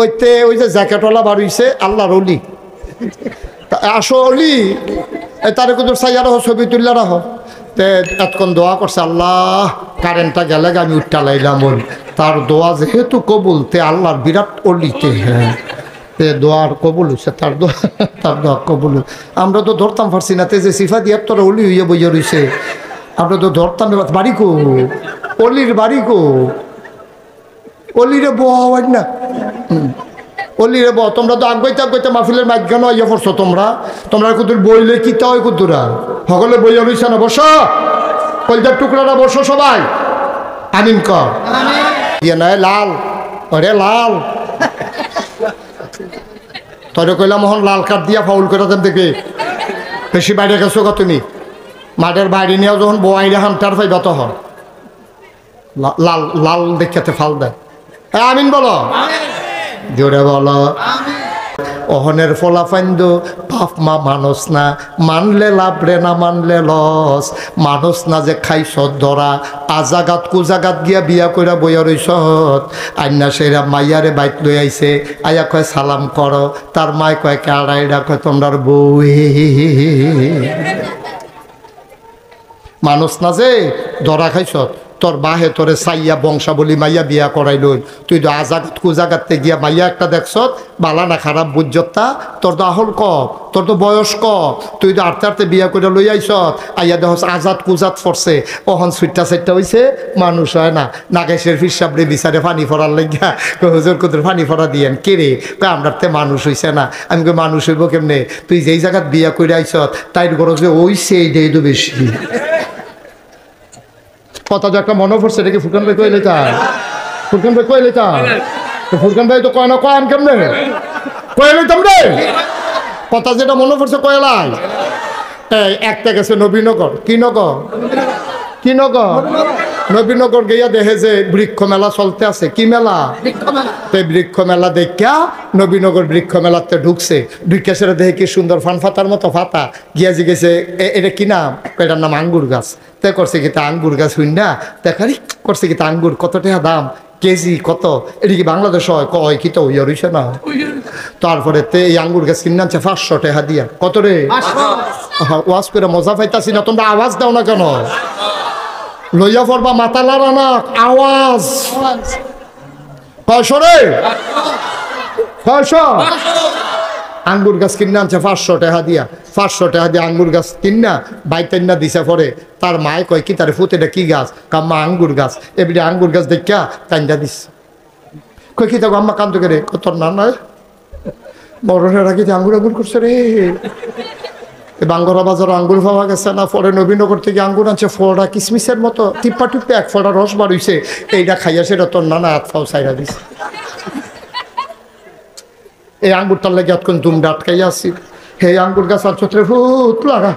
ওই যে জ্যাকেটওয়ালা বার হইছে আল্লাহর অলি, আসো অলি, তারে কিন্তু চাইয়া রাখো, ছবি তুললে রাখো। তে এতক্ষণ দোয়া করছে, আল্লাহ কারেন্টটা গেলে আমি উঠটা লাইলাম ওই তার দোয়া যেহেতু কবুল, তে আল্লাহর বিরাট অলিতে, হ্যাঁ তে দোয়ার কবুল হয়েছে, তার দোয়া কবুল। আমরা তো ধরতাম পারছি না, তে যে সিফা দিয়ে তোরা অলি হইয়া বইয়া রয়েছে, আমরা তো ধরতাম। বাড়ি কো অলির, বাড়ি কো অলিরে বয় না, অলিরে ব। তোমরা তো আগাইতে মাহফিলের মাঝখানে ইয়ে করছো, তোমরা কুতুর বইলে কি তা হয় কুতুরা সকলে বইয়া রইছে না, বসো কলজার টুকরাটা বসো সবাই, আমিন কর। ইয়ে নয় লাল, ওরে লাল, তোরে কইলাম মোহন লাল কার্ড দিয়া ফাউল করে দেন দেখে, বেশি বাইরে গেছো গা তুমি, মাঠের বাইরে নিয়েও যখন বইরে হামটার পাইবা তখন লাল লাল দেখাতে ফাল দেয়। হ্যাঁ আমিন বলো, জোরে বলো। অহনের ফলাফাইন্দ বাপ মা মানুষ না, মানলে লাভ রে না মানলে লস। মানুষ না যে খাইছ ধরা, আজাগাত কুজাগাত গিয়া বিয়া কইরা বইয়া রইছ, আইনা সেরা মাইয়ারে বাইক লই আইছে, আয়া কয় সালাম করো, তার মায় কয় কেড়াইডা, কয় তোমরার বউ। মানুষ না যে ধরা খাইছ, তোর বাহে তোরে সাইয়া বংশাবলী মাইয়া বিয়া করাই লই, তুই তো আজাগাত কুজাগাতে গিয়া মাইয়া একটা দেখছ, বালা না খারাপ বুঝতা, তোর তো আহল ক, তোর তো বয়স ক, তুই তো আটতে আটতে বিয়া করে লই আইস, আইয়া দেখ আজাদ কুজাত ফরছে, অহন সুইটটা সাইটটা হইছে, মানুষ হয় না। নাগেশের ফিরসাবরে বিচারে ফানি ফরার লাগিয়া হুজুর কুতুর ফানি ফরা দিয়েন কে রে, কয় আমরাতে মানুষ হইছে না। আমি কই মানুষ হইব কেমনে, তুই যেই জায়গাত বিয়া করে আইস তাই গরজ যে ওইছে এইটাই তো বেশি। কথা তো একটা মনে পড়ছে, এটা কি ফুরকান ভাই কইলে তা, ফুরকান ভাই কইলে তা, ফুরকান ভাই তো কয় না, কয় কেমনে কইলে তোমরে কথা যেটা মনে পড়ছে কয়লাই। একটা গেছে নবীনগর, কি নগর, কি নগর, নবীনগর গিয়া দেখে যে বৃক্ষ মেলা চলতে আছে। কি মেলা? বৃক্ষ মেলা দেখা নবীনগর বৃক্ষ মেলাতে ঢুকছে, ঢুকে সেটা দেখে কি সুন্দর ফান ফাতার মতো ফাতা, গিয়া জিগেছে এটা কি নাম, এটার নাম আঙ্গুর গাছ। তে করছে কি তা আঙ্গুর গাছ হইন না, দেখারি করছে কি তা আঙ্গুর কত টাকা দাম, কেজি কত, এটা কি বাংলাদেশ হয়, কয় কি তো হইয়া রইছে না। তারপরে তে এই আঙ্গুর গাছ কিনে আনছে 500 টাকা দিয়া। কত রে? ওয়াজ করে মজা পাইতাছি না, তোমরা আওয়াজ দাও না কেন? লইয়া পড়বা মাথা লাড়া না, আওয়াজ। 500 রে, 500 আঙ্গুর গাছ কিনে আনছে 500 টাকা দিয়া। 500 টাকা দিয়ে আঙ্গুর গাছ কিনা বাইতেন্না দিছে পরে, তার মায় কয় কি তার ফুতেটা কি গাছ, কাম্মা আঙ্গুর গাছ। এবারে আঙ্গুর গাছ দেখা কান্দা দিস, কই কি দেখো আম্মা কান্দো করে, কত না নয় বড়রা রাখি আঙ্গুর আঙ্গুর করছে রে। বাঙ্গরা বাজার আঙ্গুর পাওয়া গেছে না, পরে নবীনগর থেকে আঙ্গুর আনছে, ফলটা কিসমিসের মতো টিপ্পা টিপ্পে এক ফলটা রস বার হইছে, এইটা খাইয়া সেটা তোর নানা হাত ফাও চাইরা দিছে। এই আঙ্গুরটার লাগে এতক্ষণ দুমটা আটকাইয়া আসি, হে আঙ্গুর গাছ আর চোত্রে ফুট লাগা,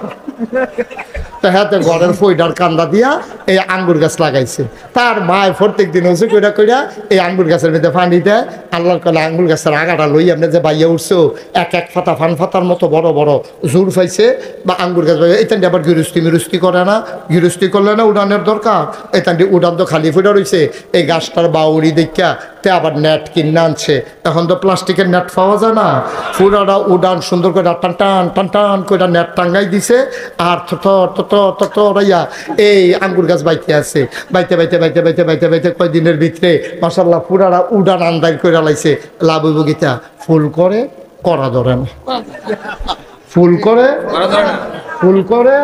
হাতে ঘরের ফইডার কান্দা দিয়া এই আঙ্গুর গাছ লাগাইছে। তার মায় প্রত্যেক দিন হচ্ছে কইরা কইরা এই আঙ্গুর গাছের মধ্যে পানি দেয়। আল্লাহর কলে আঙ্গুর গাছের আগাটা লই আপনি যে বাইয়া উঠছো, এক এক ফাতা ফান ফাতার মতো বড় বড় জোর পাইছে। বা আঙ্গুর গাছ এইটান আবার গৃহস্থী মিরুস্তি করে না, গৃহস্থী করলে না উড়ানের দরকার, এইটান উড়ান তো খালি ফুটা রয়েছে। এই গাছটার বাউরি দেখা তে আবার নেট কিনে আনছে, এখন তো প্লাস্টিকের নেট পাওয়া যায় না, ফুরাটা উড়ান সুন্দর করে টান টান টান টান করে নেট টাঙ্গাই দিছে। আর রাইয়া এই আঙ্গুর গাছ বাইতে আছে, বাইতে বাইতে বাইতে বাইতে বাইতে বাইতে কয়দিনের ভিতরে মাশাআল্লাহ পুরাটা উড়ান আন্দাজ করে লাইছে। লাভ হইব গীতা ফুল করে করা ধরে না, ফুল করে ফুল করে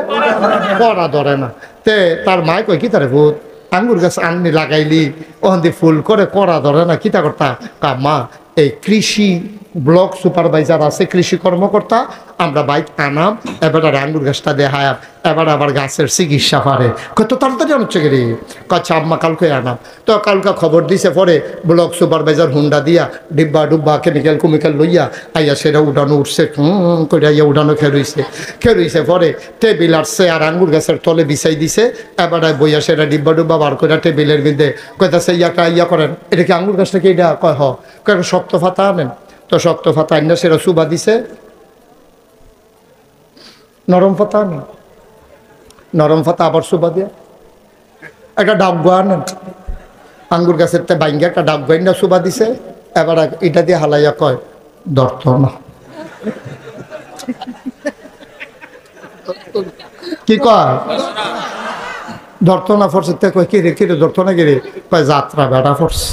করা ধরে না। তে তার মায় কয় কি তারে ভূত আঙ্গুর গাছ আননি লাগাইলি, ওখান দিয়ে ফুল করে করা ধরে না, কিতা করতা কামা। এই কৃষি ব্লক সুপারভাইজার আছে, কৃষি কর্মকর্তা, আমরা বাইক আনাম, এবার আঙ্গুর গাছটা দেখায়, এবার আবার গাছের চিকিৎসা করে। কত তাড়াতাড়ি আনছে রে, কাছে আম্মা কালকে আনাম। তো কালকে খবর দিছে পরে ব্লক সুপারভাইজার হুন্ডা দিয়া ডিব্বা ডুব্বা কেমিক্যাল কুমিক্যাল লইয়া আইয়া সেটা উঠানো উঠছে, করে আইয়া উঠানো খেরুইছে পরে টেবিল আসছে আর আঙ্গুর গাছের তলে বিছাই দিছে। এবার বইয়া সেটা ডিব্বা ডুব্বা বার করে টেবিলের বিন্দে কইতাছে ইয়া করেন, এটা কি আঙ্গুর গাছটা কি এটা, কয় হ, কয় শক্ত ফাতা আনেন। তো শক্ত ফাতা আইনা সেটা সুবা দিছে, নরম ফাতা আনেন, নরম ফাতা আবার সুবা দিয়া একটা ডাবগো আনেন, আঙ্গুর গাছের বাইঙ্গে একটা ডাবগো আইনা সুবা দিছে, এবার এটা দিয়ে হালাইয়া কয় ধরত না। কি কয় ধরত না, ফরছে কয় কিরে কিরে ধরত না কিরে, কয় যাত্রা বেড়া ফরছে।